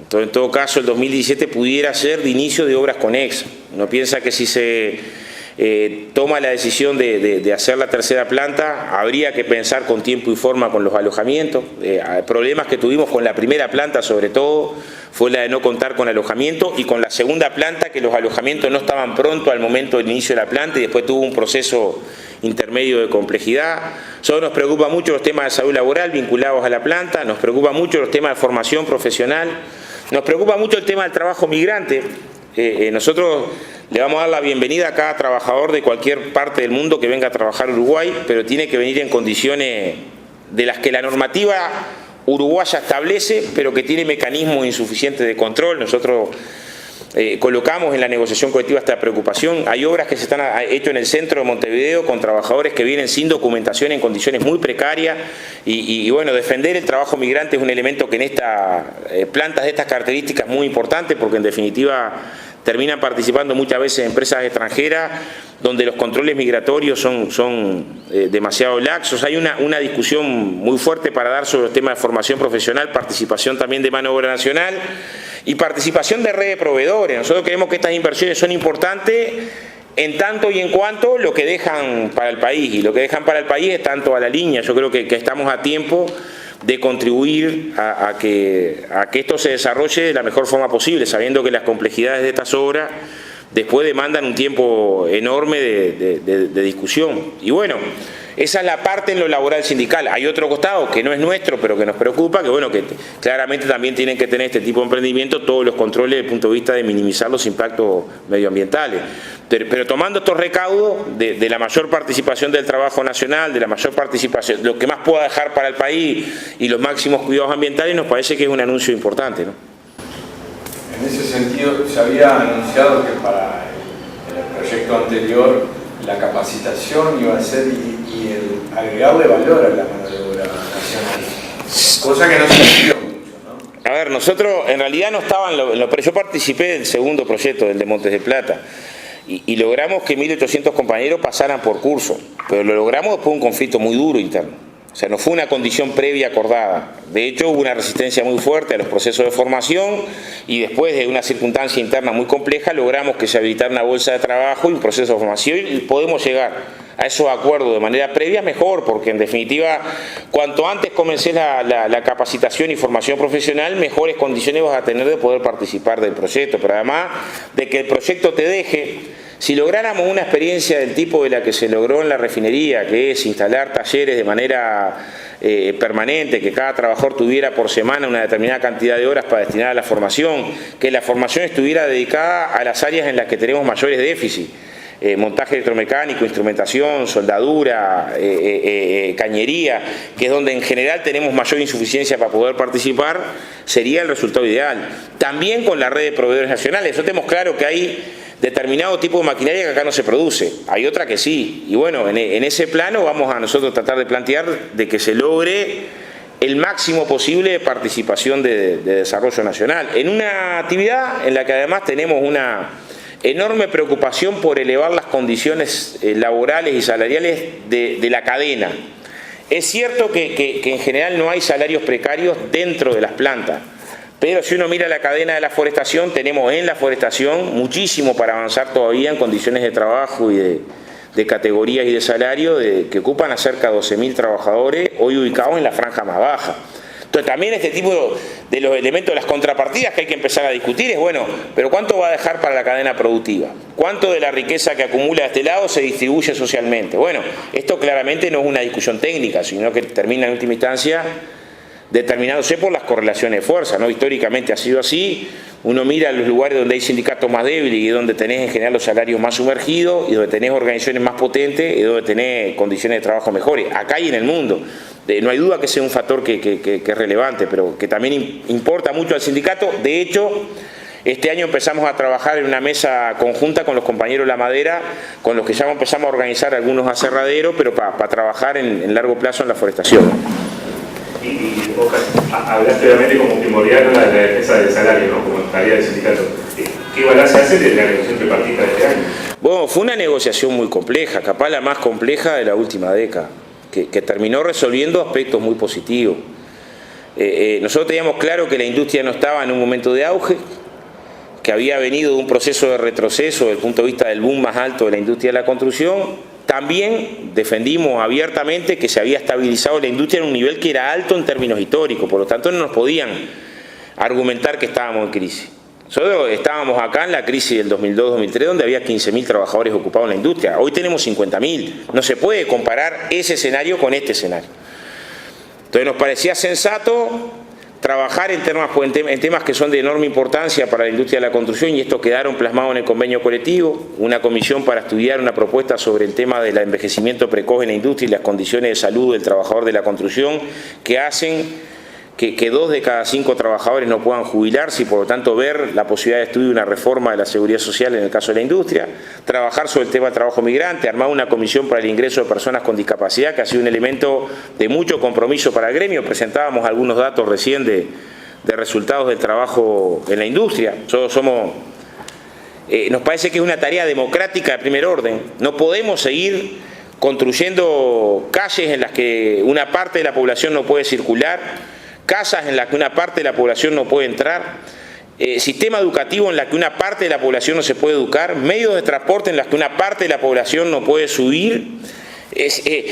Entonces, en todo caso, el 2017 pudiera ser de inicio de obras conexas. Uno piensa que si se toma la decisión de hacer la tercera planta, habría que pensar con tiempo y forma con los alojamientos. Problemas que tuvimos con la primera planta, sobre todo, fue la de no contar con alojamiento, y con la segunda planta, que los alojamientos no estaban prontos al momento del inicio de la planta y después tuvo un proceso intermedio de complejidad. Solo nos preocupa mucho los temas de salud laboral vinculados a la planta, nos preocupa mucho los temas de formación profesional, nos preocupa mucho el tema del trabajo migrante. Nosotros le vamos a dar la bienvenida a cada trabajador de cualquier parte del mundo que venga a trabajar a Uruguay, pero tiene que venir en condiciones de las que la normativa uruguaya establece, pero que tiene mecanismos insuficientes de control. Nosotros colocamos en la negociación colectiva esta preocupación. Hay obras que se están hechas en el centro de Montevideo con trabajadores que vienen sin documentación en condiciones muy precarias y bueno, defender el trabajo migrante es un elemento que en estas plantas de estas características es muy importante, porque en definitiva terminan participando muchas veces empresas extranjeras donde los controles migratorios son demasiado laxos. Hay una discusión muy fuerte para dar sobre los temas de formación profesional, participación también de mano de obra nacional y participación de red de proveedores. Nosotros creemos que estas inversiones son importantes en tanto y en cuanto lo que dejan para el país, y lo que dejan para el país es tanto a la línea. Yo creo que estamos a tiempo de contribuir a que esto se desarrolle de la mejor forma posible, sabiendo que las complejidades de estas obras después demandan un tiempo enorme de discusión. Y bueno, esa es la parte en lo laboral sindical. Hay otro costado que no es nuestro, pero que nos preocupa, que bueno, que claramente también tienen que tener este tipo de emprendimiento todos los controles desde el punto de vista de minimizar los impactos medioambientales. Pero tomando estos recaudos de la mayor participación del trabajo nacional, de la mayor participación, lo que más pueda dejar para el país y los máximos cuidados ambientales, nos parece que es un anuncio importante, ¿no? En ese sentido, se había anunciado que para el proyecto anterior la capacitación iba a ser y el agregado de valor a la mano de obra nacional, cosa que no se dio mucho, ¿no? A ver, nosotros en realidad no estaban, yo participé del segundo proyecto, del de Montes de Plata, y logramos que 1.800 compañeros pasaran por curso, pero lo logramos después de un conflicto muy duro interno. O sea, no fue una condición previa acordada. De hecho, hubo una resistencia muy fuerte a los procesos de formación y después de una circunstancia interna muy compleja logramos que se habilitara una bolsa de trabajo y un proceso de formación, y podemos llegar a esos acuerdos de manera previa mejor, porque en definitiva, cuanto antes comencé la capacitación y formación profesional, mejores condiciones vas a tener de poder participar del proyecto. Pero además de que el proyecto te deje, si lográramos una experiencia del tipo de la que se logró en la refinería, que es instalar talleres de manera permanente, que cada trabajador tuviera por semana una determinada cantidad de horas para destinar a la formación, que la formación estuviera dedicada a las áreas en las que tenemos mayores déficits, montaje electromecánico, instrumentación, soldadura, cañería, que es donde en general tenemos mayor insuficiencia para poder participar, sería el resultado ideal. También con la red de proveedores nacionales. Nosotros tenemos claro que hay determinado tipo de maquinaria que acá no se produce, hay otra que sí, y bueno, en ese plano vamos a nosotros tratar de plantear de que se logre el máximo posible de participación de desarrollo nacional, en una actividad en la que además tenemos una enorme preocupación por elevar las condiciones laborales y salariales de la cadena. Es cierto que en general no hay salarios precarios dentro de las plantas, pero si uno mira la cadena de la forestación, tenemos en la forestación muchísimo para avanzar todavía en condiciones de trabajo y de categorías y de salario que ocupan a cerca de 12.000 trabajadores, hoy ubicados en la franja más baja. Entonces también este tipo de los elementos de las contrapartidas que hay que empezar a discutir es, bueno, pero ¿cuánto va a dejar para la cadena productiva? ¿Cuánto de la riqueza que acumula de este lado se distribuye socialmente? Bueno, esto claramente no es una discusión técnica, sino que termina en última instancia determinándose por las correlaciones de fuerza, ¿no? Históricamente ha sido así. Uno mira los lugares donde hay sindicatos más débiles y donde tenés en general los salarios más sumergidos, y donde tenés organizaciones más potentes y donde tenés condiciones de trabajo mejores. Acá y en el mundo. No hay duda que sea un factor que es relevante, pero que también importa mucho al sindicato. De hecho, este año empezamos a trabajar en una mesa conjunta con los compañeros de la madera, con los que ya empezamos a organizar algunos aserraderos, pero para trabajar en largo plazo en la forestación. Y vos hablaste obviamente como primordial la defensa del salario, ¿no? Como tarea del sindicato. ¿Qué balance hace de la negociación tripartita de este año? Bueno, fue una negociación muy compleja, capaz la más compleja de la última década, que terminó resolviendo aspectos muy positivos. nosotros teníamos claro que la industria no estaba en un momento de auge, que había venido de un proceso de retroceso desde el punto de vista del boom más alto de la industria de la construcción. También defendimos abiertamente que se había estabilizado la industria en un nivel que era alto en términos históricos, por lo tanto no nos podían argumentar que estábamos en crisis. Nosotros estábamos acá en la crisis del 2002-2003, donde había 15.000 trabajadores ocupados en la industria. Hoy tenemos 50.000. No se puede comparar ese escenario con este escenario. Entonces nos parecía sensato trabajar en temas que son de enorme importancia para la industria de la construcción, y estos quedaron plasmados en el convenio colectivo, una comisión para estudiar una propuesta sobre el tema del envejecimiento precoz en la industria y las condiciones de salud del trabajador de la construcción, que hacen que 2 de cada 5 trabajadores no puedan jubilarse y por lo tanto ver la posibilidad de estudio de una reforma de la seguridad social en el caso de la industria, trabajar sobre el tema del trabajo migrante, armar una comisión para el ingreso de personas con discapacidad, que ha sido un elemento de mucho compromiso para el gremio. Presentábamos algunos datos recién de resultados del trabajo en la industria. Nosotros nos parece que es una tarea democrática de primer orden. No podemos seguir construyendo calles en las que una parte de la población no puede circular, casas en las que una parte de la población no puede entrar, sistema educativo en la que una parte de la población no se puede educar, medios de transporte en las que una parte de la población no puede subir,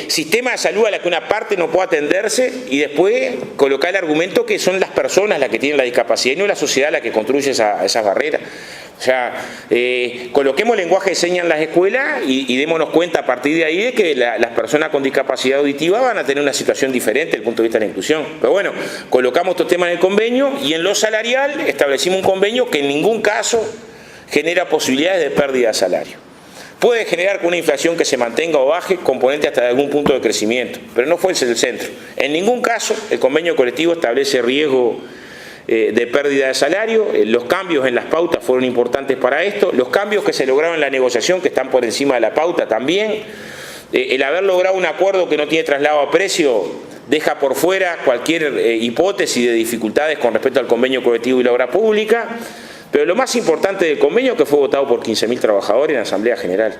sistema de salud a la que una parte no puede atenderse, y después colocar el argumento que son las personas las que tienen la discapacidad y no la sociedad la que construye esas barreras. O sea, coloquemos lenguaje de señas en las escuelas y démonos cuenta a partir de ahí de que las personas con discapacidad auditiva van a tener una situación diferente desde el punto de vista de la inclusión. Pero bueno, colocamos estos temas en el convenio, y en lo salarial establecimos un convenio que en ningún caso genera posibilidades de pérdida de salario. Puede generar con una inflación que se mantenga o baje componente hasta de algún punto de crecimiento, pero no fue ese el centro. En ningún caso el convenio colectivo establece riesgo de pérdida de salario. Los cambios en las pautas fueron importantes para esto, los cambios que se lograron en la negociación, que están por encima de la pauta también, el haber logrado un acuerdo que no tiene traslado a precio deja por fuera cualquier hipótesis de dificultades con respecto al convenio colectivo y la obra pública. Pero lo más importante del convenio es que fue votado por 15.000 trabajadores en la Asamblea General.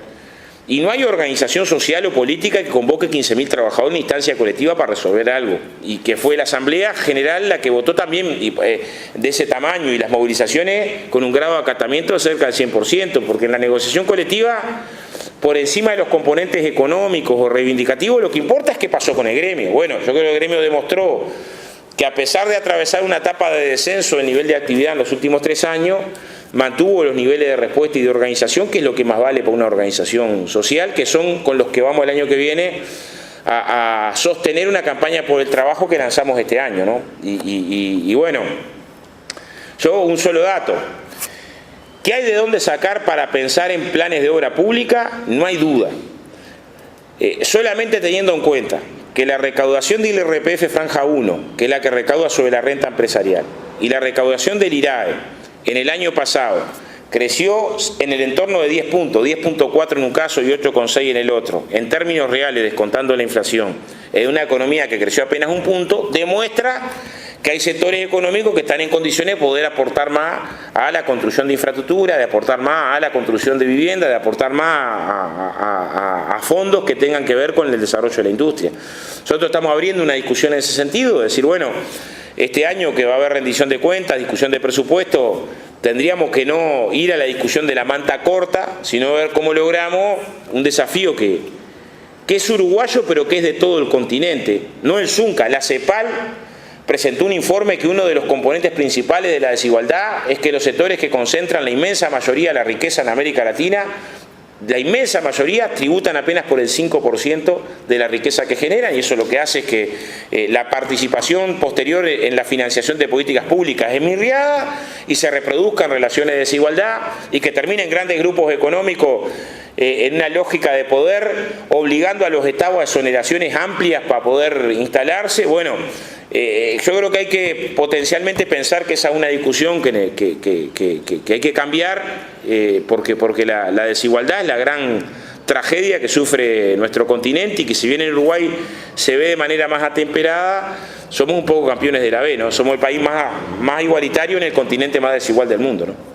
Y no hay organización social o política que convoque 15.000 trabajadores en instancia colectiva para resolver algo. Y que fue la Asamblea General la que votó también de ese tamaño, y las movilizaciones con un grado de acatamiento de cerca del 100%, porque en la negociación colectiva, por encima de los componentes económicos o reivindicativos, lo que importa es qué pasó con el gremio. Bueno, yo creo que el gremio demostró que a pesar de atravesar una etapa de descenso del nivel de actividad en los últimos 3 años, mantuvo los niveles de respuesta y de organización, que es lo que más vale para una organización social, que son con los que vamos el año que viene a sostener una campaña por el trabajo que lanzamos este año, ¿no? Y bueno, yo un solo dato. ¿Qué hay de dónde sacar para pensar en planes de obra pública? No hay duda. Solamente teniendo en cuenta que la recaudación del IRPF Franja 1, que es la que recauda sobre la renta empresarial, y la recaudación del IRAE en el año pasado creció en el entorno de 10 puntos, 10.4 en un caso y 8.6 en el otro, en términos reales, descontando la inflación, en una economía que creció apenas 1 punto, demuestra que hay sectores económicos que están en condiciones de poder aportar más a la construcción de infraestructura, de aportar más a la construcción de vivienda, de aportar más a fondos que tengan que ver con el desarrollo de la industria. Nosotros estamos abriendo una discusión en ese sentido, de decir, bueno, este año que va a haber rendición de cuentas, discusión de presupuesto, tendríamos que no ir a la discusión de la manta corta, sino ver cómo logramos un desafío que es uruguayo, pero que es de todo el continente. No el Zunca, la CEPAL presentó un informe que uno de los componentes principales de la desigualdad es que los sectores que concentran la inmensa mayoría de la riqueza en América Latina, la inmensa mayoría tributan apenas por el 5% de la riqueza que generan, y eso lo que hace es que la participación posterior en la financiación de políticas públicas es mirriada y se reproduzcan relaciones de desigualdad y que terminen grandes grupos económicos en una lógica de poder, obligando a los estados a exoneraciones amplias para poder instalarse. Bueno, yo creo que hay que potencialmente pensar que esa es una discusión que hay que cambiar, porque la desigualdad es la gran tragedia que sufre nuestro continente, y que si bien en Uruguay se ve de manera más atemperada, somos un poco campeones de la B, ¿no? Somos el país más igualitario en el continente más desigual del mundo, ¿no?